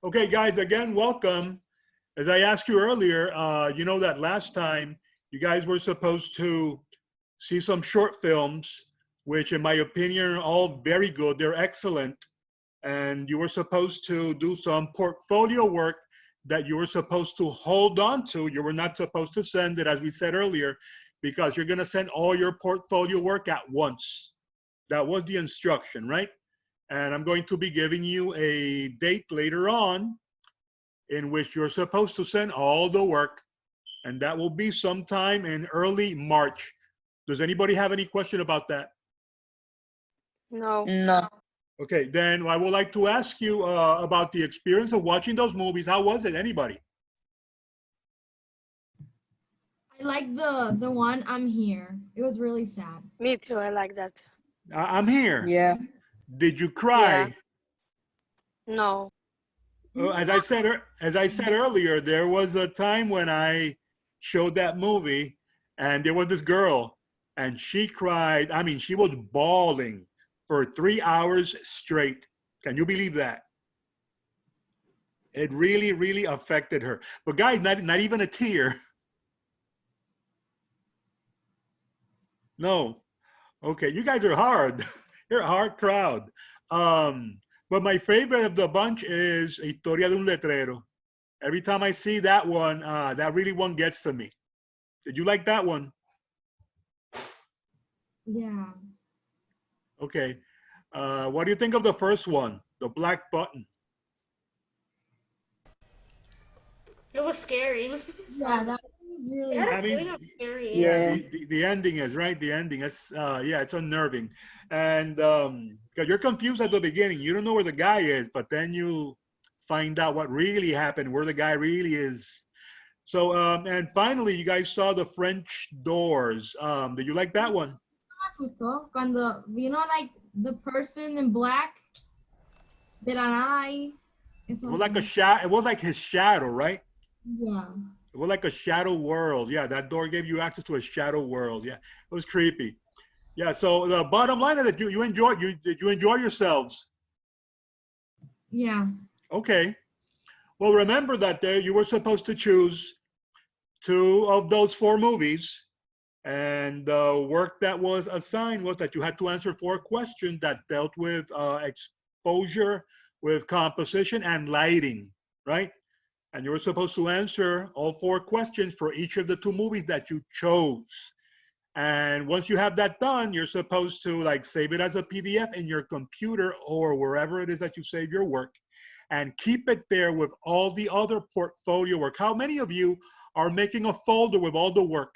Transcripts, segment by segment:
Okay, guys, again, welcome. As I asked you earlier, you know that last time you guys were supposed to see some short films, which in my opinion are all very good. They're excellent. And you were supposed to do some portfolio work that you were supposed to hold on to. You were not supposed to send it, as we said earlier, because you're going to send all your portfolio work at once. That was the instruction, right? And I'm going to be giving you a date later on in which you're supposed to send all the work, and that will be sometime in early March. Does anybody have any question about that? No. No. Okay, then I would like to ask you about the experience of watching those movies. How was it? Anybody? I like the one I'm here. It was really sad. Me too. I like that. I'm here. Yeah. Did you Yeah. cry? No. As I said earlier, there was a time when I showed that movie, and there was this girl, and she cried. I mean, she was bawling for 3 hours straight. Can you believe that? It really, really affected her. But guys, not even a tear. No. Okay, you guys are hard. You're a hard crowd. But my favorite of the bunch is Historia de un Letrero. Every time I see that one, that really one gets to me. Did you like that one? Yeah. Okay. What do you think of the first one, the black button? It was scary. Yeah, that one was really Yeah, I mean, kind of scary. yeah, Yeah. the ending is right. The ending is, yeah, it's unnerving, and because you're confused at the beginning, you don't know where the guy is, but then you find out what really happened, where the guy really is. So, and finally, you guys saw the French Doors. Did you like that one? me asustó cuando vino like the person in black de la nada ahí. It Eso was like a sí. shadow. It was like his shadow, right? Yeah. It was like a shadow world. Yeah, that door gave you access to a shadow world. Yeah, it was creepy. Yeah. So the bottom line is that you enjoyed. Did you enjoy yourselves? Yeah. Okay. Well, remember that there you were supposed to choose two of those four movies, and the work that was assigned was that you had to answer four questions that dealt with exposure, with composition, and lighting, right? And you were supposed to answer all four questions for each of the two movies that you chose. And once you have that done, you're supposed to like save it as a PDF in your computer or wherever it is that you save your work, and keep it there with all the other portfolio work. How many of you are making a folder with all the work?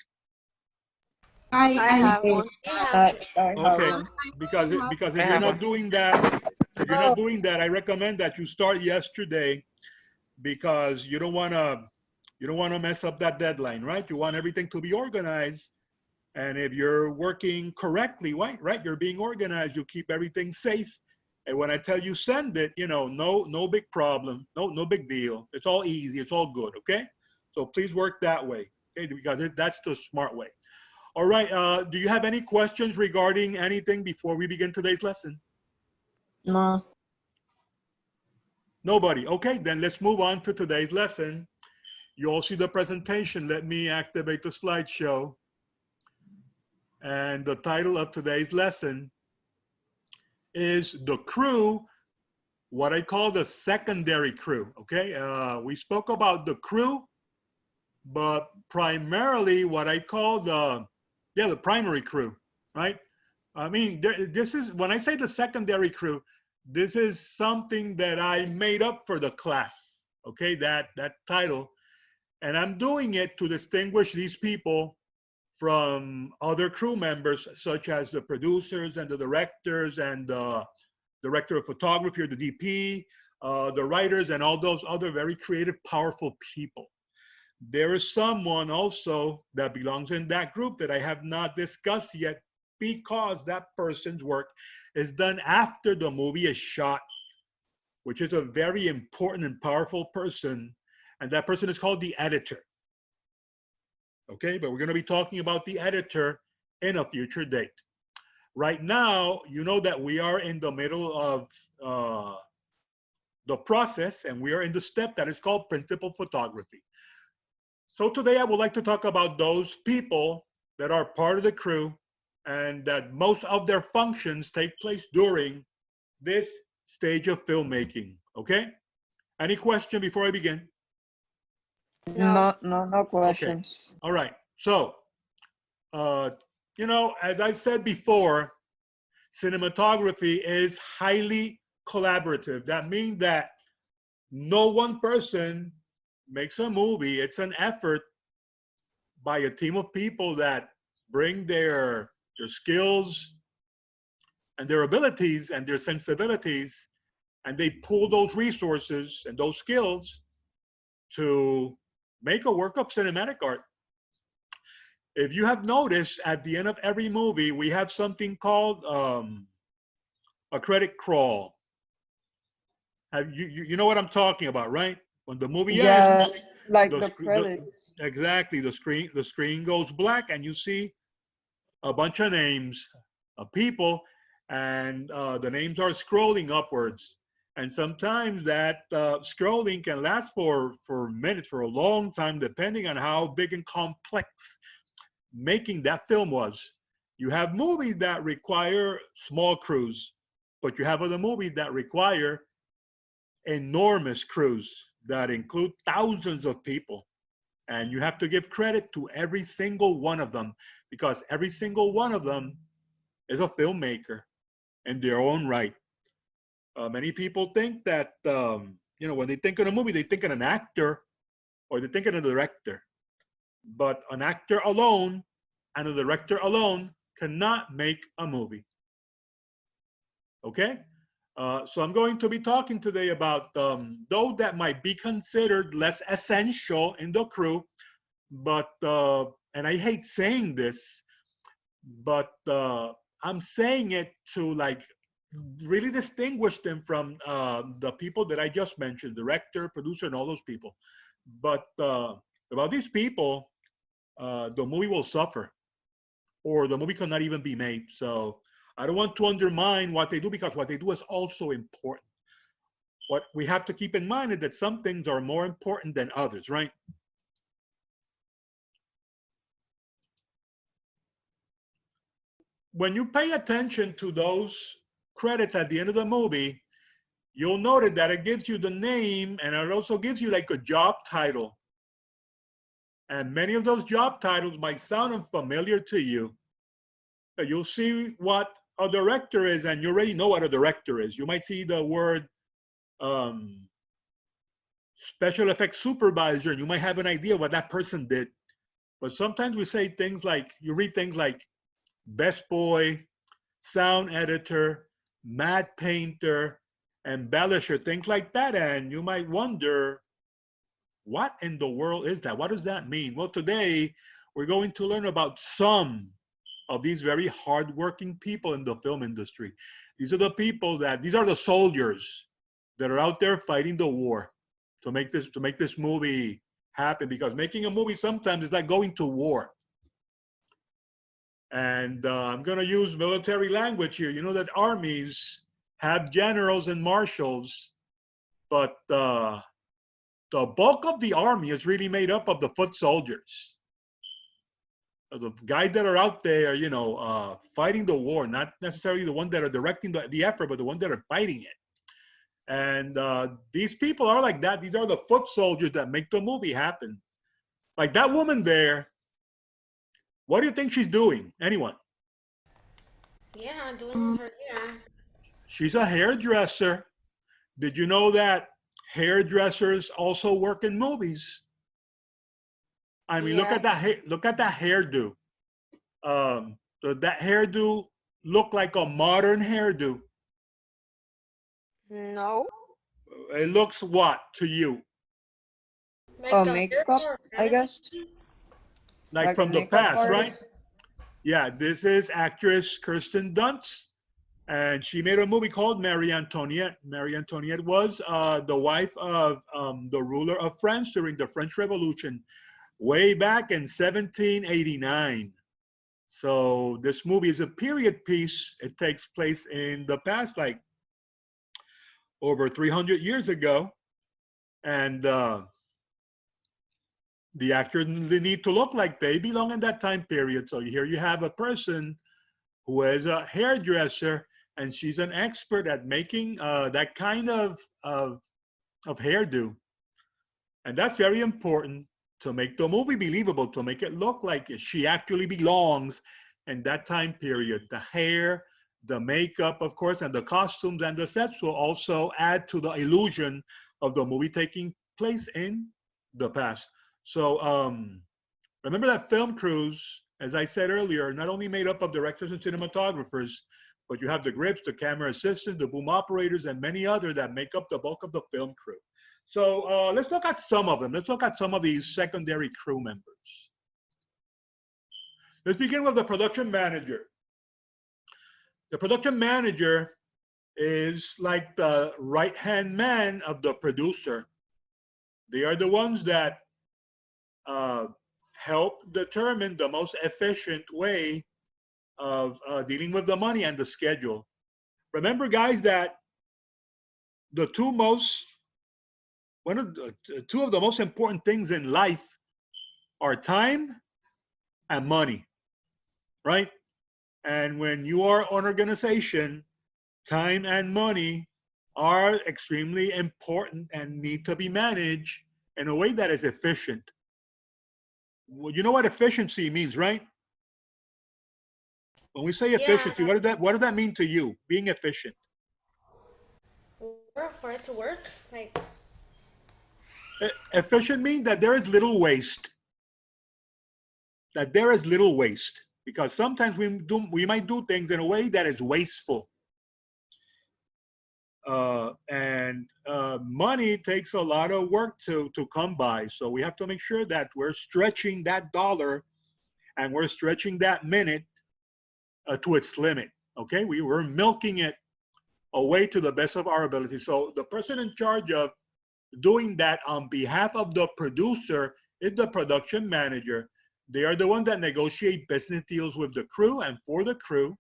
I have I, one. I have Okay, one. because I if you're have not one. doing that, Oh, I recommend that you start yesterday, because you don't want to mess up that deadline, right? You want everything to be organized. And if you're working correctly, right, you're being organized, you keep everything safe. And when I tell you send it, no big problem, no big deal. It's all easy, it's all good, okay? So please work that way, okay? Because that's the smart way. All right, do you have any questions regarding anything before we begin today's lesson? No. Nobody. Okay, then let's move on to today's lesson. You all see the presentation. Let me activate the slideshow. And the title of today's lesson is The Crew, what I call the secondary crew, okay? We spoke about the crew, but primarily what I call the primary crew, right? I mean, this is, when I say the secondary crew, this is something that I made up for the class, okay? That title. And I'm doing it to distinguish these people from other crew members, such as the producers and the directors and the director of photography or the DP, the writers, and all those other very creative, powerful people. There is someone also that belongs in that group that I have not discussed yet, because that person's work is done after the movie is shot, which is a very important and powerful person. And that person is called the editor. Okay, but we're going to be talking about the editor in a future date. Right now, you know that we are in the middle of the process, and we are in the step that is called principal photography. So today I would like to talk about those people that are part of the crew and that most of their functions take place during this stage of filmmaking, okay? Any question before I begin? No. No Okay, questions. all right. So, you know, as I've said before, cinematography is highly collaborative. That means that no one person makes a movie. It's an effort by a team of people that bring their skills and their abilities and their sensibilities, and they pool those resources and those skills to make a work of cinematic art. If you have noticed, at the end of every movie, we have something called a credit crawl. You know what I'm talking about, right? When the movie Yeah, ends, like the, the the credits. exactly the screen goes black, and you see a bunch of names of people, and the names are scrolling upwards. And sometimes that scrolling can last for minutes, for a long time, depending on how big and complex making that film was. You have movies that require small crews, but you have other movies that require enormous crews that include thousands of people. And you have to give credit to every single one of them, because every single one of them is a filmmaker in their own right. Many people think that, you know, when they think of a movie, they think of an actor or they think of a director. But an actor alone and a director alone cannot make a movie. Okay? So I'm going to be talking today about those that might be considered less essential in the crew, but, and I hate saying this, but I'm saying it to like really distinguish them from the people that I just mentioned, director, producer, and all those people. But about these people, the movie will suffer, or the movie cannot even be made. So I don't want to undermine what they do, because what they do is also important. What we have to keep in mind is that some things are more important than others, right? When you pay attention to those credits at the end of the movie, you'll notice that it gives you the name, and it also gives you like a job title. And many of those job titles might sound unfamiliar to you. You'll see what a director is, and you already know what a director is. You might see the word special effects supervisor, and you might have an idea what that person did. But sometimes we say things like, you read things like best boy, sound editor, matte painter, embellisher, things like that. And you might wonder, what in the world is that? What does that mean? Well, today we're going to learn about some of these very hardworking people in the film industry. These are the people that, these are the soldiers that are out there fighting the war to make this movie happen, because making a movie sometimes is like going to war. And I'm going to use military language here. You know that armies have generals and marshals, but the bulk of the army is really made up of the foot soldiers, the guys that are out there, you know, fighting the war, not necessarily the ones that are directing the effort, but the ones that are fighting it. And these people are like that. These are the foot soldiers that make the movie happen. Like that woman there, what do you think she's doing? Anyone? Yeah, doing her, yeah. She's a hairdresser. Did you know that hairdressers also work in movies? I mean, look Yeah. at that. Look at that hairdo. That hairdo look like a modern hairdo. No. It looks what to you? Like a Makeup, mirror I fantasy. guess. Like Like a from the makeup past, right? artist. Yeah, this is actress Kirsten Dunst, and she made a movie called Marie Antoinette. Marie Antoinette was the wife of the ruler of France during the French Revolution, way back in 1789. So this movie is a period piece. It takes place in the past, like over 300 years ago, and the actors they need to look like they belong in that time period. So here you have a person who is a hairdresser, and she's an expert at making that kind of hairdo. And that's very important to make the movie believable, to make it look like she actually belongs in that time period. The hair, the makeup, of course, and the costumes and the sets will also add to the illusion of the movie taking place in the past. So remember that film crews, as I said earlier, not only made up of directors and cinematographers, but you have the grips, the camera assistants, the boom operators, and many other that make up the bulk of the film crew. So let's look at some of them. Let's look at some of these secondary crew members. Let's begin with the production manager. The production manager is like the right-hand man of the producer. They are the ones that help determine the most efficient way of dealing with the money and the schedule. Remember, guys, that the two of the most important things in life are time and money, right? And when you are an organization, time and money are extremely important and need to be managed in a way that is efficient. Well, you know what efficiency means, right? When we say efficiency, Yeah. what does that mean to you? Being efficient. For it to work, like. Efficient means that there is little waste. That there is little waste, because sometimes we might do things in a way that is wasteful. And money takes a lot of work to come by. So we have to make sure that we're stretching that dollar and we're stretching that minute to its limit. Okay, we're milking it away to the best of our ability. So the person in charge of doing that on behalf of the producer is the production manager. They are the ones that negotiate business deals with the crew, and for the crew,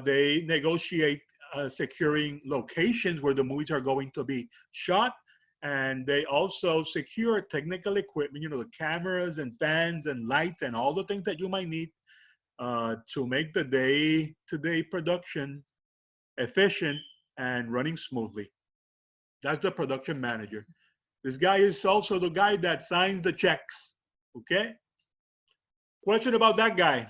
they negotiate securing locations where the movies are going to be shot, and they also secure technical equipment, you know, the cameras and fans and lights and all the things that you might need to make the day-to-day production efficient and running smoothly. That's the production manager. This guy is also the guy that signs the checks. Okay? Question about that guy?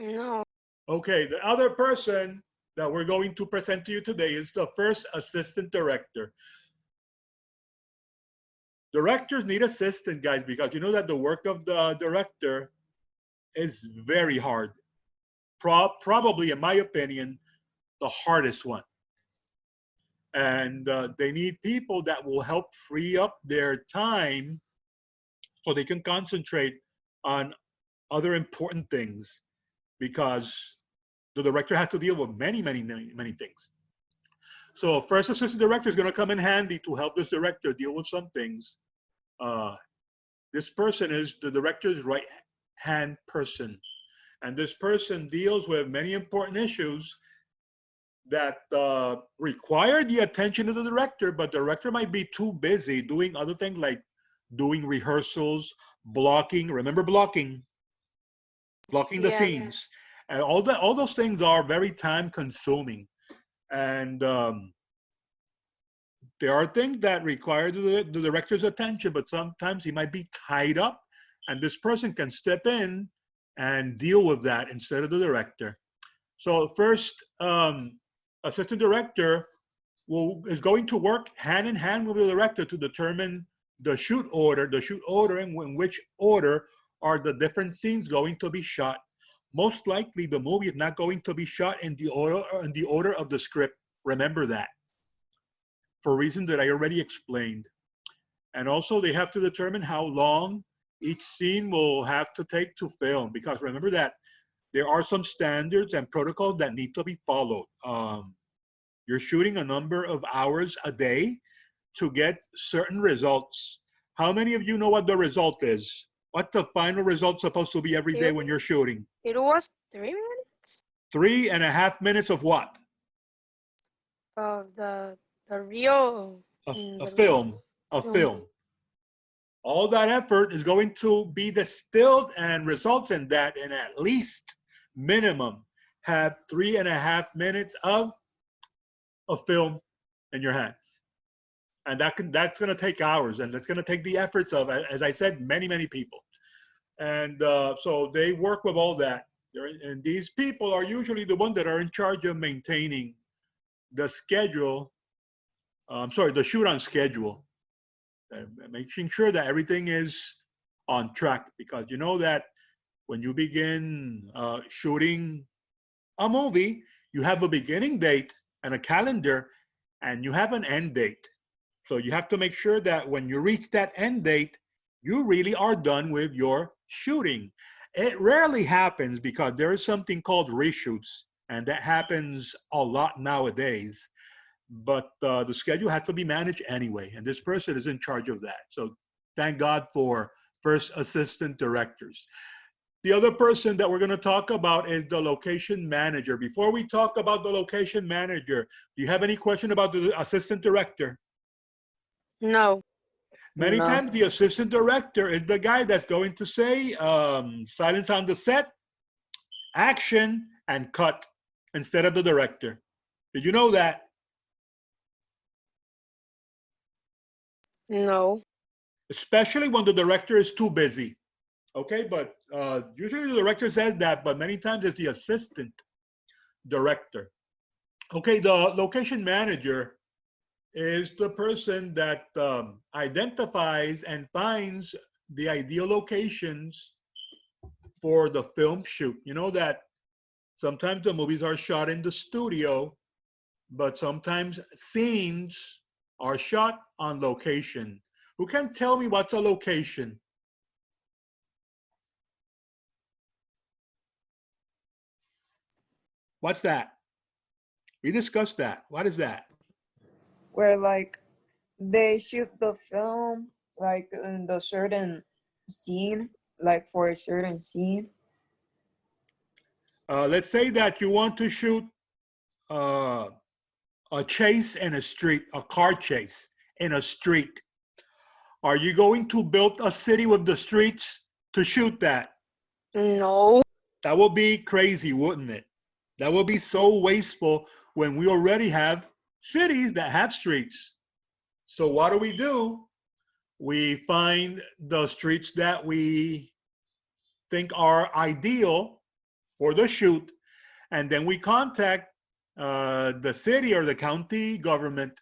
No. Okay, the other person that we're going to present to you today is the first assistant director. Directors need assistant, guys, because you know that the work of the director is very hard. Probably, in my opinion, the hardest one. And they need people that will help free up their time so they can concentrate on other important things, because the director has to deal with many things. So first assistant director is going to come in handy to help this director deal with some things. This person is the director's right hand person, and this person deals with many important issues that require the attention of the director, but the director might be too busy doing other things like doing rehearsals, blocking. Remember blocking the Yeah. scenes, and all those things are very time consuming. And there are things that require the director's attention, but sometimes he might be tied up, and this person can step in and deal with that instead of the director. So first, assistant director is going to work hand in hand with the director to determine the shoot order and in which order are the different scenes going to be shot. Most likely, the movie is not going to be shot in the order of the script. Remember that, for reasons that I already explained. And also, they have to determine how long each scene will have to take to film, because remember that there are some standards and protocols that need to be followed. You're shooting a number of hours a day to get certain results. How many of you know what the result is? What the final result's supposed to be every day when you're shooting? It was 3 minutes 3.5 minutes of what? of the The real. A The film, a film. film. All that effort is going to be distilled and results in that in at least minimum have 3.5 minutes of a film in your hands. And that's going to take hours, and that's going to take the efforts of, as I said, many people. And so they work with all that. And these people are usually the ones that are in charge of maintaining the schedule. I'm sorry, the shoot on schedule, making sure that everything is on track. Because you know that when you begin shooting a movie, you have a beginning date and a calendar, and you have an end date. So you have to make sure that when you reach that end date, you really are done with your shooting. It rarely happens because there is something called reshoots, and that happens a lot nowadays. But the schedule has to be managed anyway, and this person is in charge of that. So thank God for first assistant directors. The other person that we're going to talk about is the location manager. Before we talk about the location manager, do you have any question about the assistant director? No. Many No. times the assistant director is the guy that's going to say silence on the set, action, and cut instead of the director. Did you know that? No. Especially when the director is too busy. Okay, but usually the director says that, but many times it's the assistant director. Okay, the location manager is the person that identifies and finds the ideal locations for the film shoot. You know that sometimes the movies are shot in the studio, but sometimes scenes are shot on location. Who can tell me what's a location? What's that? We discussed that. What is that? Where like they shoot the film like in the certain scene, like for a certain scene. Let's say that you want to shoot uh, a chase in a street, a car chase in a street. Are you going to build a city with the streets to shoot that? No. That would be crazy, wouldn't it? That would be so wasteful when we already have cities that have streets. So what do? We find the streets that we think are ideal for the shoot, and then we contact the city or the county government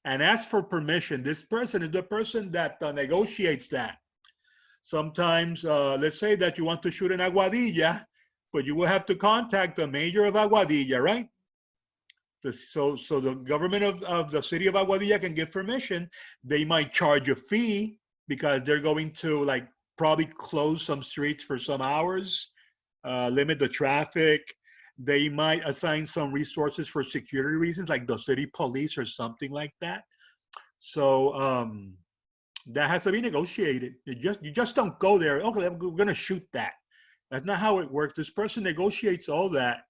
and ask for permission. This person is the person that negotiates that. Sometimes, let's say that you want to shoot in Aguadilla, but you will have to contact the mayor of Aguadilla, right? So the government of the city of Aguadilla can give permission. They might charge a fee because they're going to like probably close some streets for some hours, limit the traffic. They might assign some resources for security reasons, like the city police or something like that. So that has to be negotiated. You just don't go there. Okay, we're gonna shoot that. That's not how it works. This person negotiates all that,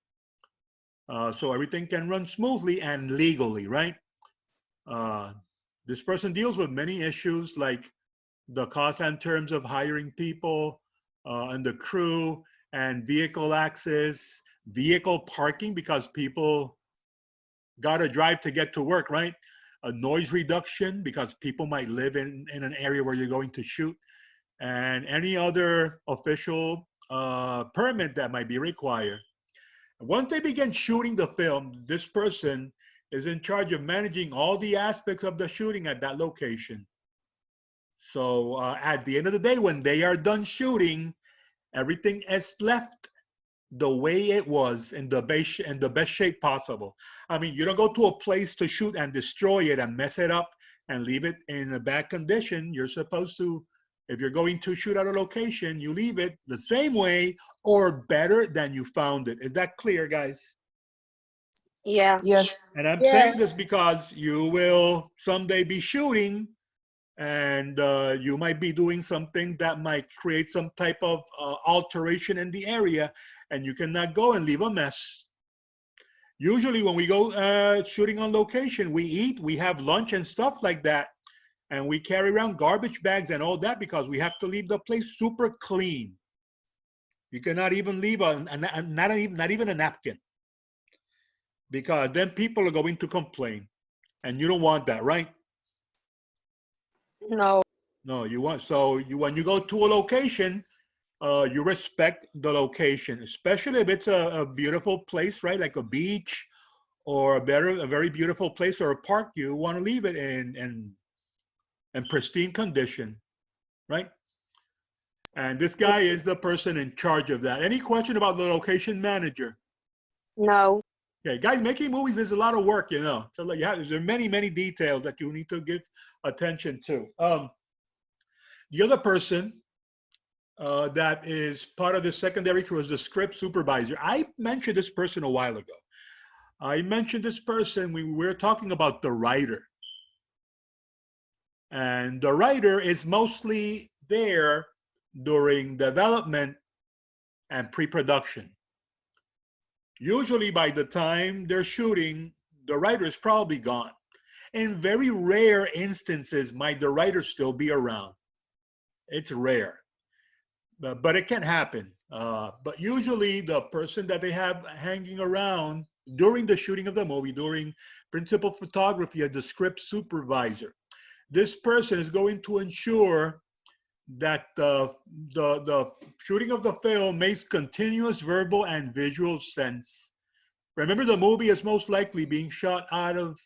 so everything can run smoothly and legally, right? Uh, this person deals with many issues like the cost and terms of hiring people and the crew and vehicle access, vehicle parking because people got to drive to get to work, right? A noise reduction because people might live in an area where you're going to shoot, and any other official permit that might be required. Once they begin shooting the film, this person is in charge of managing all the aspects of the shooting at that location. So at the end of the day, when they are done shooting, everything is left the way it was in the best shape possible. I mean, you don't go to a place to shoot and destroy it and mess it up and leave it in a bad condition. You're supposed to, if you're going to shoot at a location, you leave it the same way or better than you found it. Is that clear, guys? Yeah. Yes. And I'm Yeah. saying this because you will someday be shooting and you might be doing something that might create some type of alteration in the area, and you cannot go and leave a mess. Usually when we go shooting on location, we eat, we have lunch and stuff like that. And we carry around garbage bags and all that because we have to leave the place super clean. You cannot even leave not even a napkin, because then people are going to complain, and you don't want that, right? No. No, you want, so you, when you go to a location, you respect the location, especially if it's a beautiful place, right? Like a beach or a very beautiful place or a park. You want to leave it in pristine condition, right? And this guy is the person in charge of that. Any question about the location manager? No. Yeah, guys, making movies is a lot of work, you know. So like, yeah, there are many, many details that you need to give attention to. The other person that is part of the secondary crew is the script supervisor. I mentioned this person a while ago. I mentioned this person when we were talking about the writer. And the writer is mostly there during development and pre-production. Usually by the time they're shooting, the writer is probably gone. In very rare instances, might the writer still be around. It's rare, but it can happen. But usually the person that they have hanging around during the shooting of the movie, during principal photography, is the script supervisor. This person is going to ensure that the shooting of the film makes continuous verbal and visual sense. Remember, the movie is most likely being shot out of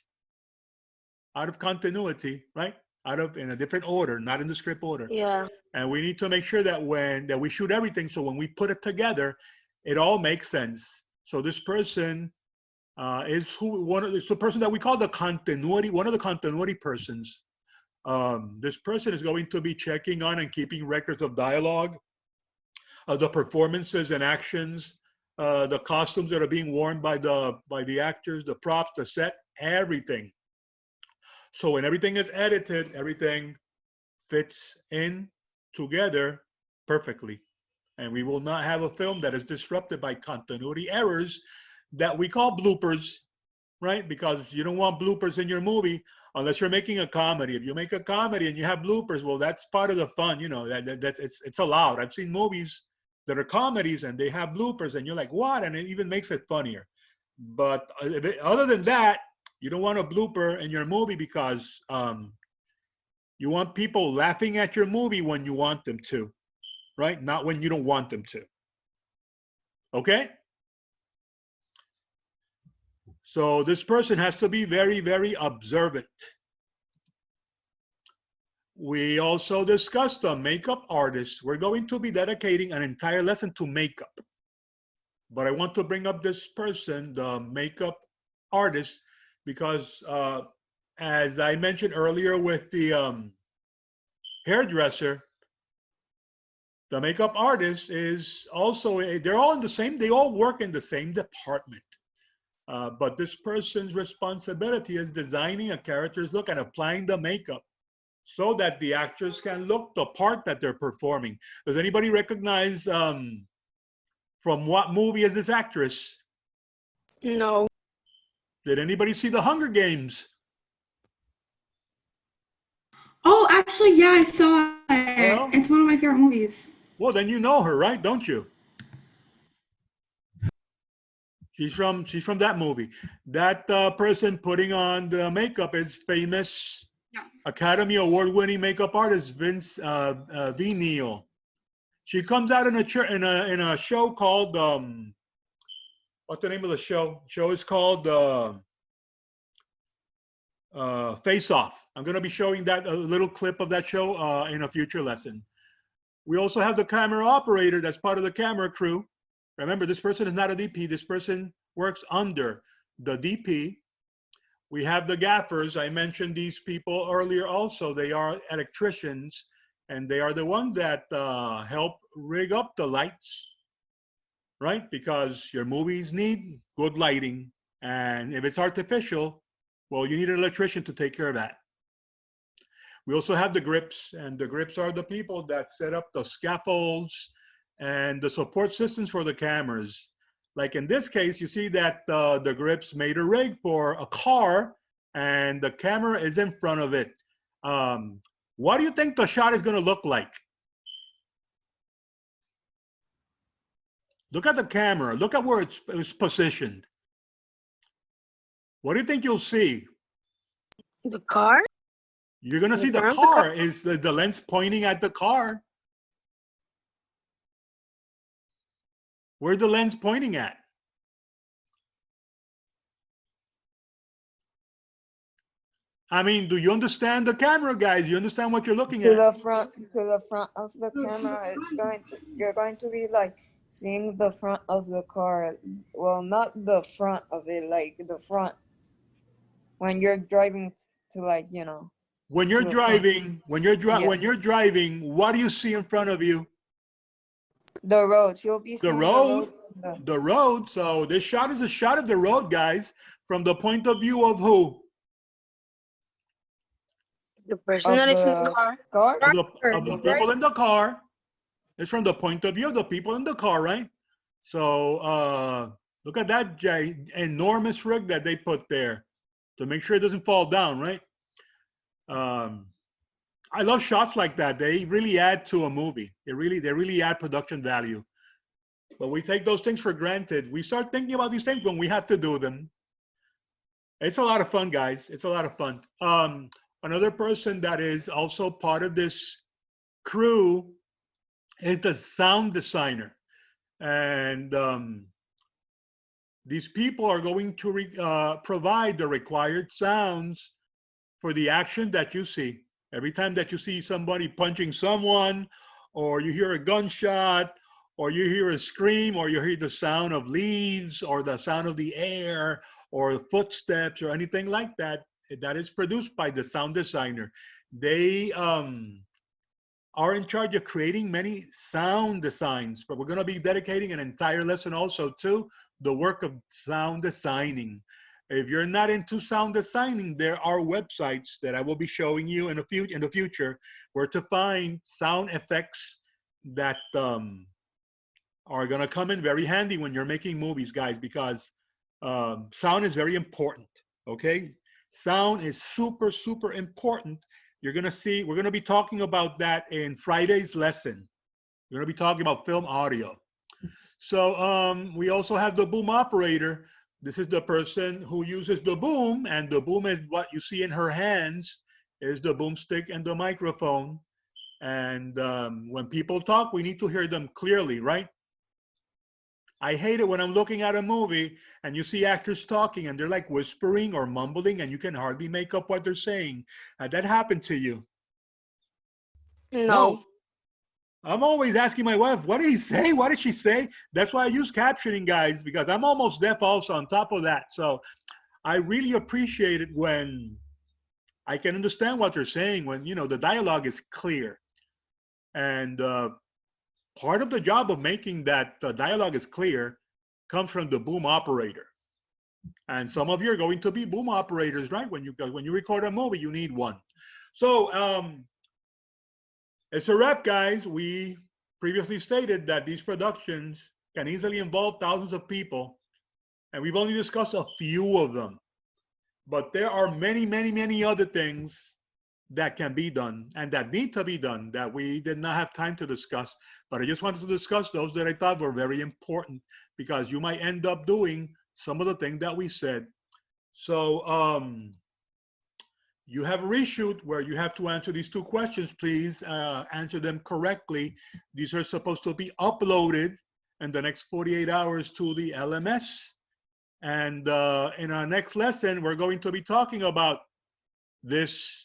continuity, right? Out of, in a different order, not in the script order. Yeah. And we need to make sure that that we shoot everything, so when we put it together, it all makes sense. So this person is it's the person that we call the continuity, one of the continuity persons. This person is going to be checking on and keeping records of dialogue, the performances and actions, the costumes that are being worn by the actors, the props, the set, everything. So when everything is edited, everything fits in together perfectly. And we will not have a film that is disrupted by continuity errors that we call bloopers, right? Because you don't want bloopers in your movie unless you're making a comedy. If you make a comedy and you have bloopers, well, that's part of the fun, you know, that's it's allowed. I've seen movies that are comedies and they have bloopers and you're like, what? And it even makes it funnier. But other than that, you don't want a blooper in your movie because you want people laughing at your movie when you want them to, right? Not when you don't want them to. Okay? So this person has to be very, very observant. We also discussed the makeup artist. We're going to be dedicating an entire lesson to makeup. But I want to bring up this person, the makeup artist, because as I mentioned earlier with the hairdresser, the makeup artist is also, they're all in the same, they all work in the same department. But this person's responsibility is designing a character's look and applying the makeup so that the actors can look the part that they're performing. Does anybody recognize from what movie is this actress? No. Did anybody see The Hunger Games? Oh, actually, yeah, I saw it. Well, It's one of my favorite movies. well, then you know her, right? Don't you? She's from that movie. That person putting on the makeup is famous Yeah. Academy Award-winning makeup artist Vince V. Neil. She comes out in a show called what's the name of the show? Show is called Face Off. I'm going to be showing that a little clip of that show in a future lesson. We also have the camera operator that's part of the camera crew. Remember, this person is not a DP. This person works under the DP. We have the gaffers. I mentioned these people earlier also. They are electricians, and they are the ones that help rig up the lights, right? Because your movies need good lighting. And if it's artificial, well, you need an electrician to take care of that. We also have the grips, and the grips are the people that set up the scaffolds and the support systems for the cameras. Like in this case, you see that the grips made a rig for a car and the camera is in front of it. What do you think the shot is going to look like? Look at the camera. Look at where it's positioned. What do you think you'll see? The car? You're going to see the front of the car? car. Is the lens pointing at the car? Where's the lens pointing at? I mean, do you understand the camera, guys? You understand what you're looking To at? the front of the camera. You're going to be like seeing the front of the car. Well, not the front of it, like the front when you're driving to, like, you know, When you're to the front. driving, when you're driving, what do you see in front of you? The roads. You'll be The seeing the road, road. the road. So this shot is a shot of the road, guys, from the point of view of who? The person Of that is in the the car? car. Of the people in the car. It's from the point of view of the people in the car, right? So look at that enormous rig that they put there to make sure it doesn't fall down, right? I love shots like that. They really add to a movie. They really add production value. But we take those things for granted. We start thinking about these things when we have to do them. It's a lot of fun, guys. It's a lot of fun. Another person that is also part of this crew is the sound designer. And these people are going to provide the required sounds for the action that you see. Every time that you see somebody punching someone, or you hear a gunshot, or you hear a scream, or you hear the sound of leaves, or the sound of the air, or footsteps, or anything like that, that is produced by the sound designer. They are in charge of creating many sound designs, but we're going to be dedicating an entire lesson also to the work of sound designing. If you're not into sound designing, there are websites that I will be showing you in the future where to find sound effects that are going to come in very handy when you're making movies, guys, because sound is very important. Okay, sound is super, super important. You're going to see, we're going to be talking about that in Friday's lesson. We're going to be talking about film audio. So we also have the boom operator. This is the person who uses the boom, and the boom is what you see in her hands, is the boomstick and the microphone. And when people talk, we need to hear them clearly, right? I hate it when I'm looking at a movie and you see actors talking and they're like whispering or mumbling and you can hardly make up what they're saying. That happened to you? No. No. I'm always asking my wife, what did he say? What did she say? That's why I use captioning, guys, because I'm almost deaf also on top of that. So I really appreciate it when I can understand what they're saying, when, you know, the dialogue is clear. And part of the job of making that dialogue is clear comes from the boom operator. And some of you are going to be boom operators, right? When you record a movie, you need one. So it's a wrap, guys. We previously stated that these productions can easily involve thousands of people, and we've only discussed a few of them. But there are many, many, many other things that can be done and that need to be done that we did not have time to discuss. But I just wanted to discuss those that I thought were very important because you might end up doing some of the things that we said. So you have a reshoot where you have to answer these two questions. Please answer them correctly. These are supposed to be uploaded in the next 48 hours to the LMS. And in our next lesson, we're going to be talking about this